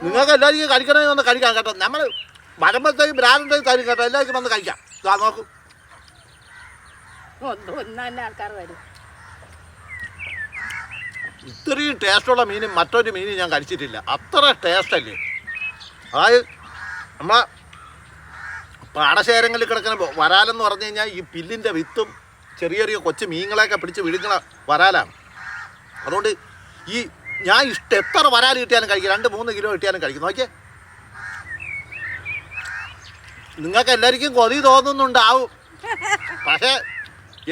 നിങ്ങൾക്ക് എല്ലാവർക്കും കഴിക്കണമെങ്കിൽ വന്ന് കഴിക്കാം കേട്ടോ. നമ്മൾ വരുമ്പോഴത്തേക്കും ഭ്രാന്തുണ്ടെങ്കിൽ തരും കേട്ടോ. എല്ലാവർക്കും വന്ന് കഴിക്കാം. ഇതാ നോക്കൂ, ആൾക്കാർ വരും. ഇത്രയും ടേസ്റ്റുള്ള മീൻ മറ്റൊരു മീൻ ഞാൻ കഴിച്ചിട്ടില്ല. അത്ര ടേസ്റ്റല്ലേ. അതായത് നമ്മളെ പാടശേഖരങ്ങളിൽ കിടക്കുന്ന വരാലെന്ന് പറഞ്ഞു കഴിഞ്ഞാൽ ഈ പില്ലിൻ്റെ വിത്തും ചെറിയ ചെറിയ കൊച്ചു മീനുകളെയൊക്കെ പിടിച്ച് വിഴുങ്ങണ വരാലാണ്. അതുകൊണ്ട് ഈ ഞാൻ എത്ര വരാൽ കിട്ടിയാലും കഴിക്കും. 2-3 കിലോ കിട്ടിയാലും കഴിക്കും. നോക്കിയേ, നിങ്ങൾക്ക് എല്ലാവർക്കും കൊതി തോന്നുന്നുണ്ടാവും. പക്ഷേ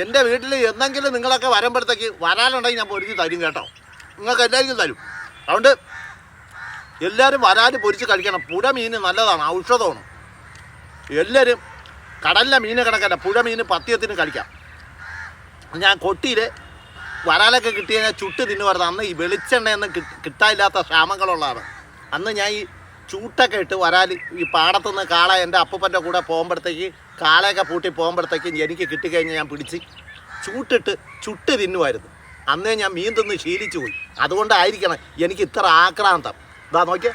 എൻ്റെ വീട്ടിൽ എന്തെങ്കിലും നിങ്ങളൊക്കെ വരുമ്പോഴത്തേക്ക് വരാലുണ്ടെങ്കിൽ ഞാൻ പൊരിച്ച് തരും കേട്ടോ. നിങ്ങൾക്ക് എല്ലാവർക്കും തരും. അതുകൊണ്ട് എല്ലാവരും വരാൽ പൊരിച്ച് കഴിക്കണം. പുഴ മീൻ നല്ലതാണ്, ഔഷധമാണ്. എല്ലാവരും കടലിലെ മീൻ കിടക്കല്ല, പുഴ മീൻ പത്യത്തിന് കഴിക്കാം. ഞാൻ കൊട്ടിയിൽ വരാലൊക്കെ കിട്ടി കഴിഞ്ഞാൽ ചുട്ട് തിന്നുമായിരുന്നു. അന്ന് ഈ വെളിച്ചെണ്ണയൊന്നും കിട്ടാനില്ലാത്ത ക്ഷാമങ്ങളുള്ളതാണ്. അന്ന് ഞാൻ ഈ ചൂട്ടൊക്കെ ഇട്ട് വരാൽ ഈ പാടത്തുനിന്ന് കാള എൻ്റെ അപ്പൂപ്പൻ്റെ കൂടെ പോകുമ്പോഴത്തേക്ക് കാളയൊക്കെ പൂട്ടി പോകുമ്പോഴത്തേക്കും എനിക്ക് കിട്ടിക്കഴിഞ്ഞാൽ ഞാൻ പിടിച്ച് ചുട്ട് തിന്നുമായിരുന്നു. അന്നേ ഞാൻ മീൻ തിന്ന് ശീലിച്ചു പോയി. അതുകൊണ്ടായിരിക്കണം എനിക്ക് ഇത്ര ആക്രാന്തം. ഇതാ നോക്കിയേ,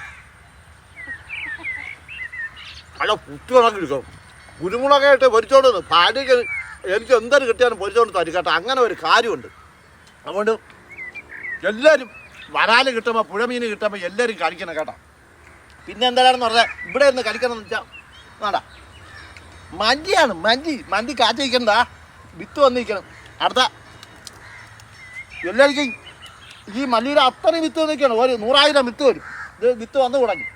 അല്ല പുറ്റി ഉണക്കിയിരിക്കും. കുരുമുളക് ഇട്ട് പൊരിച്ചോണ്ട് വന്നു ഭാര്യയ്ക്ക് എനിക്ക് എന്തൊരു കിട്ടിയാലും പൊരിച്ചോണ്ട് തരും കേട്ടോ. അങ്ങനെ ഒരു കാര്യമുണ്ട്. അതുകൊണ്ട് എല്ലാവരും വരാൽ കിട്ടുമ്പോൾ പുഴ മീൻ കിട്ടുമ്പോൾ എല്ലാവരും കഴിക്കണം കേട്ടോ. പിന്നെ എന്താണെന്ന് പറഞ്ഞാൽ ഇവിടെ നിന്ന് കഴിക്കണം എന്ന് വെച്ചാൽ വേണ്ട, മഞ്ചിയാണ്. മഞ്ചി കാച്ച വയ്ക്കണ്ട, വിത്ത് വന്നിരിക്കണം. അടുത്ത എല്ലാവർക്കും ഈ മല്ലിയുടെ അത്രയും വിത്ത് വന്നിരിക്കണം. ഒരു 100,000 വിത്ത് വരും. ഇത് വിത്ത് വന്നു തുടങ്ങി.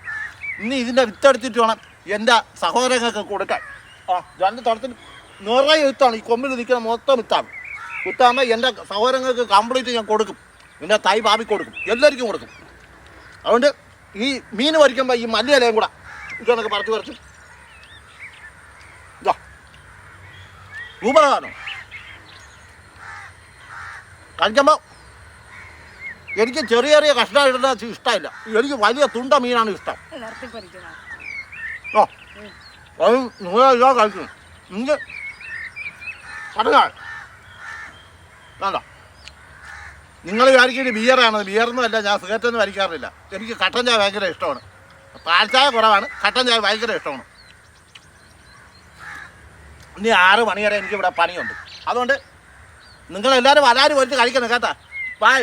ഇനി ഇതിൻ്റെ വിത്തെടുത്തിട്ട് വേണം എൻ്റെ സഹോദരങ്ങൾക്ക് കൊടുക്കാൻ. 2 തടത്തിന് നിറയെ വിത്താണ്. ഈ കൊമ്പിൽ നിൽക്കുന്ന മൊത്തം വിത്താണ്. വിത്താകുമ്പോൾ എൻ്റെ സഹോദരങ്ങൾക്ക് കംപ്ലീറ്റ് ഞാൻ കൊടുക്കും. എൻ്റെ തൈ ഭാവി കൊടുക്കും, എല്ലാവർക്കും കൊടുക്കും. അതുകൊണ്ട് ഈ മീൻ വരിക്കുമ്പോൾ ഈ മല്ലിയിലയും കൂടെ ഇതൊക്കെ പറിച്ച് ഇതാ സൂപ്പറാണോ കഴിക്കുമ്പോൾ. എനിക്ക് ചെറിയ ചെറിയ കഷ്ണം ഇടുന്ന ഇഷ്ടമില്ല. എനിക്ക് വലിയ തുണ്ട മീനാണ് ഇഷ്ടം. ഓ അത് 100 രൂപ കഴിക്കണം. എനിക്ക് പറഞ്ഞാൽ വേണ്ട. നിങ്ങൾ വിചാരിക്കുന്നത് ബിയറാണ്. ബിയറൊന്നുമല്ല, ഞാൻ സിഗരറ്റൊന്നും വലിക്കാറില്ല. എനിക്ക് കട്ടൻ ചായ ഭയങ്കര ഇഷ്ടമാണ്. പാൽ ചായ കുറവാണ്, കട്ടൻ ചായ ഭയങ്കര ഇഷ്ടമാണ്. ഇനി 6 മണി വരെ എനിക്കിവിടെ പണിയുണ്ട്. അതുകൊണ്ട് നിങ്ങളെല്ലാവരും വരാൻ പൊരിച്ച് കഴിക്കണം കേട്ടാ. ബൈ.